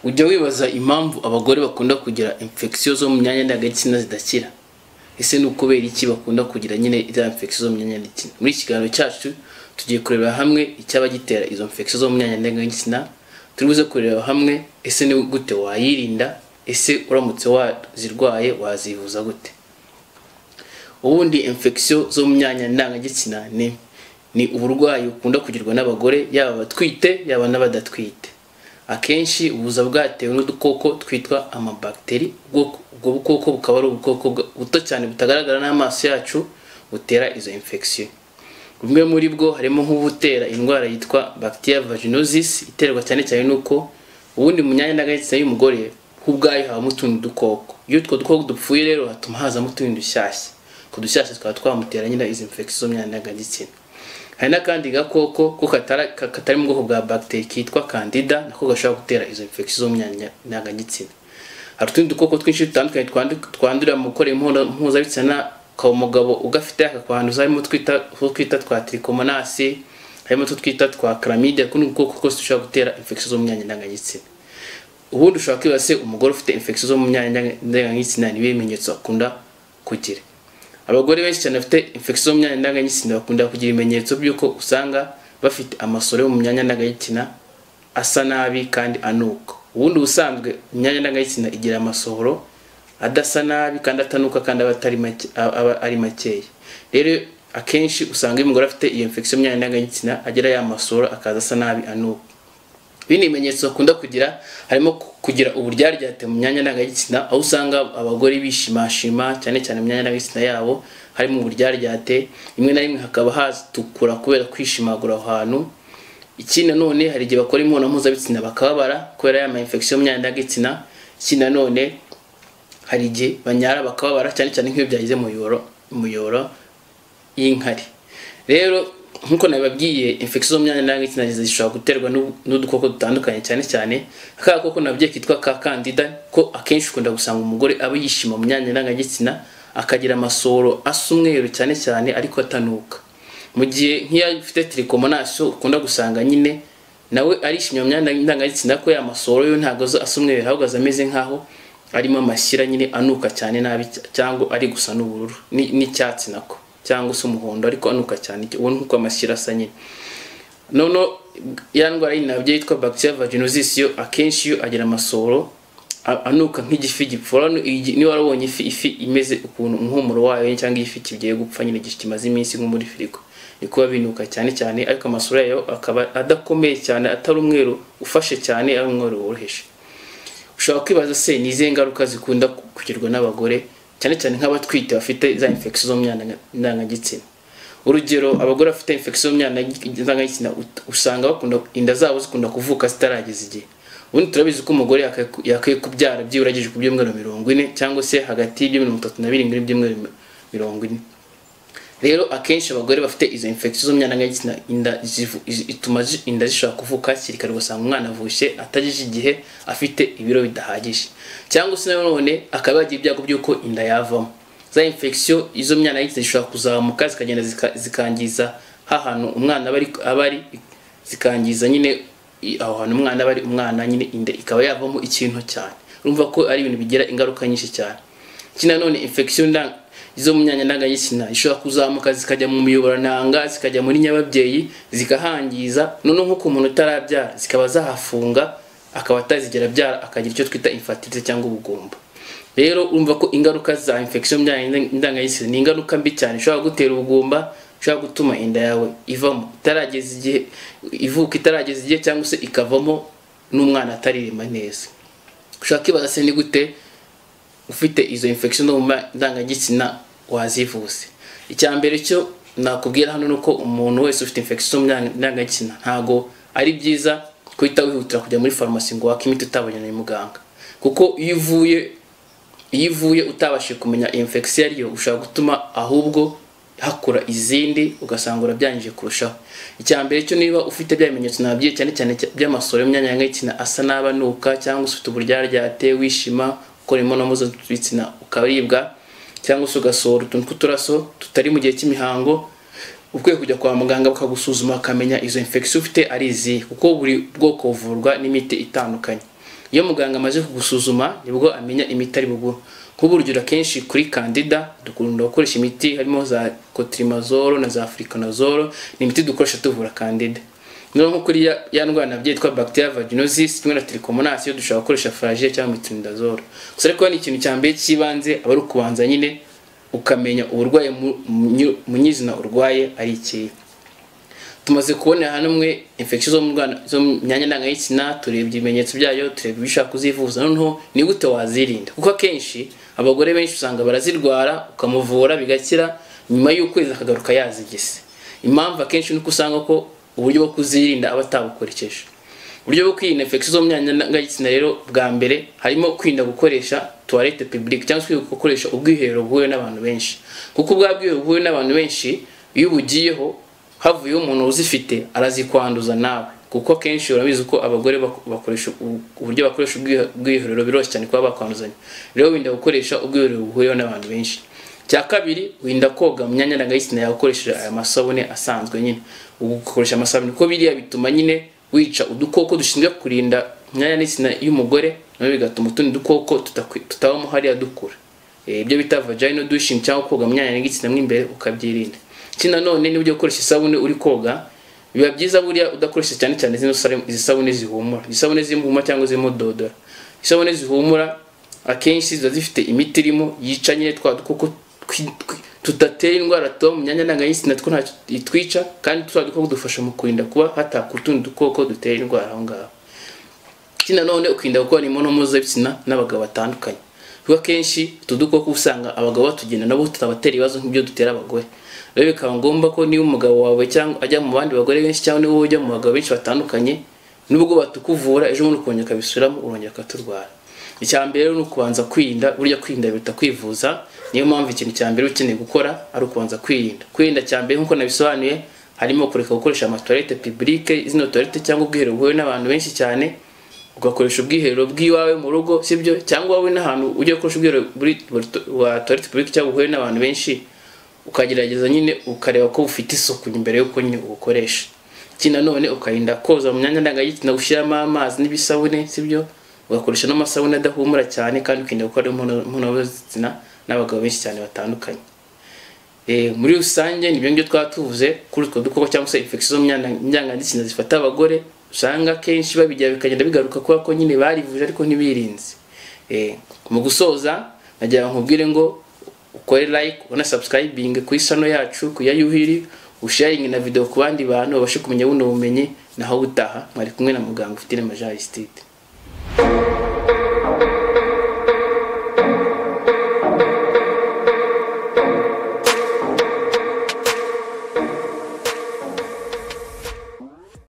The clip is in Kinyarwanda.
Ujya wibaza impamvu abagore bakunda kugira infection zo mu myanya ndangagitsina zidakira. Ese ni ukubera iki bakunda kugira nyine izo infection zo mu myanya ndangagitsina? Muri kiganiro cyacu tugiye kureba hamwe icyaba gitera izo infection zo mu myanya ndangagitsina. Turibuze kureba hamwe ese ni gute wayirinda, ese uramutse wazirwaye wazivuza gute. Ubundi infection zo mu myanya ndangagitsina ni uburwayi ukunda kugirwa n'abagore, yaba batwite yaba n'abadatwite. Akenshi ubuza bwatewe n'udukoko twitwa amabacteri. Ubwo bukoko bukaba ari ubukoko buto cyane butagaragara n'amaso yacu butera izo infection. Bumwe muri bwo harimo nk'ubutera indwara yitwa bacteria vaginosis, iterwa cyane cyane nuko ubundi mu myanya ndangagitsina y'umugore hubwayo habamo utundi dukoko. Iyo utwo dukoko dupfuye rero hatuma hazamo utundi dushyashya. Ko dushyashya twaba twamutera nyine izo infection zo mu myanya ndangagitsina. Hari n'akandi gakoko ko katari mu bwoko bwa bacteria kitwa candida, nako gashobora gutera izo infection zo mu myanya ndangagitsina. Hari utundi dukoko twinshi dutandukanye twandurira mu gukora imibonano mpuzabitsina, ukaba umugabo ugafite akakwanduza, harimo twita twa trichomonas, harimo twita twa chlamydia, kundi dukoko twose dushobora gutera infection zo mu myanya ndangagitsina. Ubundi ushobora kwibaza se umugore ufite infection zo mu myanya ndangagitsina ni ibimenyetso akunda kugira. Abagore benshi cyane bafite infection zo mu myanya ndangagitsina bakunda kugira ibimenyetso by'uko usanga bafite amasoro mu myanya ndangagitsina asa nabi kandi anuka. Ubundi ubusanzwe imyanya ndangagitsina igira amasohoro adasa nabi kandi atanuka kandi aba ari makeya. Rero akenshi usanga umugore afite iyo infection mu myanya ndangagitsina agira ya masoro akaza asa nabi anuka. Bini bimenyetso bakunda kugira harimo kugira uburyaryate mu myanya ndangagitsina, aho usanga abagore bishimashima cyane cyane mu myanya ndangagitsina yabo harimo uburyaryate, rimwe na rimwe hakaba hatukura kubera kwishimagura ahantu. Ikindi none hari igihe bakora imibonano mpuzabitsina bakababara kubera ya infection mu myanya ndangagitsina. Ikindi none hari igihe banyara bakababara cyane cyane nk'iyo byagize mu yoro y'inkari. Rero nkuko nababwiye infection zo mu myanya ndangagitsina zishobora guterwa n'udukoko dutandukanye cyane cyane akakoko nabwiye kitwa ka candida, ko akenshi ukunda gusanga umugore aba yishima mu myanya ndangagitsina akagira amasoro asa umweru cyane cyane ariko atanuka. Mu gihe nk'iyo ufite trichomonas ukunda gusanga nyine nawe arishimye mu myanya ndangagitsina ko ya masoro yo ntago asa umweru, ahubwo ameze nkaho arimo amashyira nyine anuka cyane nabi, cyangwa ari gusa n'ubururu n'icyatsi nako, cyangwa se umuhondo ariko anuka cyane ubona nkuko amashyira asa nyine. Nono ya ndwara y'inabyo yitwa bacteria vaginosis yo akenshi yo agira amasoro anuka nk'igifi gipfura. Ni warabonye ifi imeze ukuntu umuhumuro wayo cyangwa ifi kigiye gupfa nyine kimaze iminsi nko muri firigo, nikuba binuka cyane cyane ariko amasoro yayo akaba adakomeye cyane, atari umweru ufashe cyane, ari umweru woroheje. Ushobora kwibaza se ni izihe ngaruka zikunda kugirwa n'abagore cyane cyane nk'abatwite bafite za infection zo mu myanya ndangagitsina. Urugero, abagore bafite infection zo mu myanya ndangagitsina usanga bakunda inda zabo zikunda kuvuka zitarageza igihe. Ubundi turabizi ko umugore yakwiye kubyara byiburageje ku byumweru 40 cyangwa se hagati y'ibyo 32 n'ibyumweru 40. Rero akenshi abagore bafite izo infection zo mu myanya ndangagitsina ituma inda zishobora kuvuka kirikare, ugasanga umwana avushye atagije igihe afite ibiro bidahagije, cyangwa se none akaba yagira ibyago by'uko inda yavamo. Za infection izo myanya ndangagitsina zishobora kuzamuka zikagenda zikangiza hahantu umwana abari zikangiza nyine aho hantu umwana abari umwana nyine inda ikaba yavamo ikintu cyane. Urumva ko ari ibintu bigira ingaruka nyinshi cyane. Kina none infection izo mu myanya ndangagitsina ishobora kuzamuka zikajya mu miyoborantanga, zikajya muri nyababyeyi zikahangiza, none nkuko umuntu utarabyara zikaba zahafunga akaba atazigera byara, akagira icyo twita infertilité cyangwa ubugumba. Rero urumva ko ingaruka za infection mu myanya ndangagitsina ni ingaruka mbi cyane, ishobora gutera ubugumba, ishobora gutuma inda yawe ivamo itarageza igihe, ivuka itarageza igihe, cyangwa se ikavamo n'umwana atarirema neza. Ushaka kibaza se ni gute ufite izo infection zo mu ndangagitsina wazivuze. Icyambere cyo nakubwira hano nuko umuntu wese ufite infection zo mu ndangagitsina ntago ari byiza kwita wihutira kujya muri pharmacy ngo wakimite utabonye na muganga, kuko iyo uvuye utabashije kumenya infection ariyo ushaka gutuma ahubwo hakura izindi ugasanga urabyangije kurushaho. Icyambere cyo niba ufite bya bimenyetso nabyiye cyane cyane by'amasoro mu myanya ndangagitsina asa nabanuka, cyangwa ufite uburyaryate wishima ukora imibonano mpuzabitsina ukaribwa, cyangwa se ugasohora utuntu tw'uturaso tutari mu gihe cy'imihango, ukwiye kujya kwa muganga bakagusuzuma akamenya izo infection ufite ari izihe, kuko buri bwoko buvurwa n'imiti itandukanye. iyo muganga amaze kugusuzuma nibwo amenya imiti ari buguhe. Nk'uburyo kenshi kuri candida dukunda gukoresha imiti harimo za cotrimazole na za fluconazole, ni imiti dukoresha tuvura candida. Nko kuri ya ndwara nabyitwa bacteria vaginosis kimwe na trichomonas yo dushaka gukoresha flagyl cyangwa metronidazole. Gusa ariko ni ikintu cyambere kibanze aba ari ukubanza nyine ukamenya uburwayi mu nyizina urwaye ari iki. Tumaze kubona hanamwe infection zo mu myanya ndangagitsina, turebye ibimenyetso byayo, turebye ibishaka kuzivuza, noneho ni gute wazirinda, kuko akenshi abagore benshi usanga barazirwara ukamuvura bigakira nyuma y'ukwezi akagaruka yazigise. Impamvu akenshi nuko usanga ko uburyo bwo kuzirinda aba atabukoresheje. Uburyo bwo kwirinda infection zo mu myanya ndangagitsina rero bwa mbere harimo kwirinda gukoresha toilette publique cyangwa se gukoresha ubwiherero buhuye n'abantu benshi, kuko ubwa bwiherero buhuye n'abantu benshi iyo ubugiyeho havuye umuntu uzifite arazikwanduza nawe, kuko kenshi urabizi ko abagore bakoresha uburyo bakoresha ubwiherero biroroshye cyane kuba bakwanduzanya. Rero winda gukoresha ubwiherero buhuye n'abantu benshi. Cya kabiri winda koga mu myanya ndangagitsina yawe ukoresheje aya masabune asanzwe nyine. Ugukoresha amasabune ko biriya bituma nyine wica udukoko dushinzwe kurinda myanya ndangagitsina y'umugore, nawe bigatuma utundi dukoko tutabamo hariya dukura. Ibyo bita vaginal douching cyangwa koga mu myanya ndangagitsina mo imbere ukabyirinda. Kina none ni uburyo gukoresha isabune uri koga, biba byiza buriya udakoresha cyane cyane izi sabune zihumura, isabune z'imbuhuma cyangwa zirimo dodora. Isabune zihumura akenshi ziba zifite imiti irimo yica nyine twa dukoko tudatera indwara tuba mu myanya ndangagitsina two ntacyo itwica, kandi twa dukoko dufasha mu kurinda kuba hatakura utundi dukoko dutera indwara aho ngaho. Kina none ukirinda gukora imibonano mpuzabitsina n'abagabo batandukanye, kuko akenshi utu dukoko usanga abagabo batugenda nabo tutabatera ibibazo nk'ibyo dutera abagore. Rero bikaba ngombwa ko niba umugabo wawe cyangwa ajya mu bandi bagore benshi cyangwa niba ujya mu bagabo benshi batandukanye, nubwo batukuvura ejo muri ukongera ukabisubiramo urongera ukaturwara. Icya mbere rero ni ukubanza kwirinda, burya kwirinda biruta kwivuza. Niyo mpamvu ikintu cya mbere ukeneye gukora ari ukubanza kwirinda. Kwirinda cya mbere nk'uko nabisobanuye harimo kureka gukoresha amatoilette publique, zino toilette cyangwa ubwiherero buhuye n'abantu benshi cyane, ugakoresha ubwiherero bw'iwawe mu rugo sibyo, cyangwa wowe n'ahantu ujye gukoresha ubwiherero wa toilette publique cyangwa buhuye n'abantu benshi, ukagerageza nyine ukareba ko ufite isuku imbere yuko nyine ubukoresha. Kina none ukarinda koza mu myanya ndangagitsina gushyiramo amazi n'ibisabune sibyo, ugakoresha n'amasabune adahumura cyane, kandi ukirinda gukora imibonano mpuzabitsina n'abagabo benshi cyane batandukanye. Muri rusange nibyo ngibyo twatuvuze kuri utwo dukoko cyangwa se infection zo mu myanya ndangagitsina zifata abagore, usanga kenshi babigira bikagenda bigaruka kuba ko nyine barivuje ariko ntibirinze. Mu gusoza nagira nkubwire ngo ukore like, una subscribing ku isano yacu ku ya Youheal, usharing na video ku bandi bantu babashe kumenya buno bumenyi, naho utaha mwari kumwe na muganga ufite Majari State.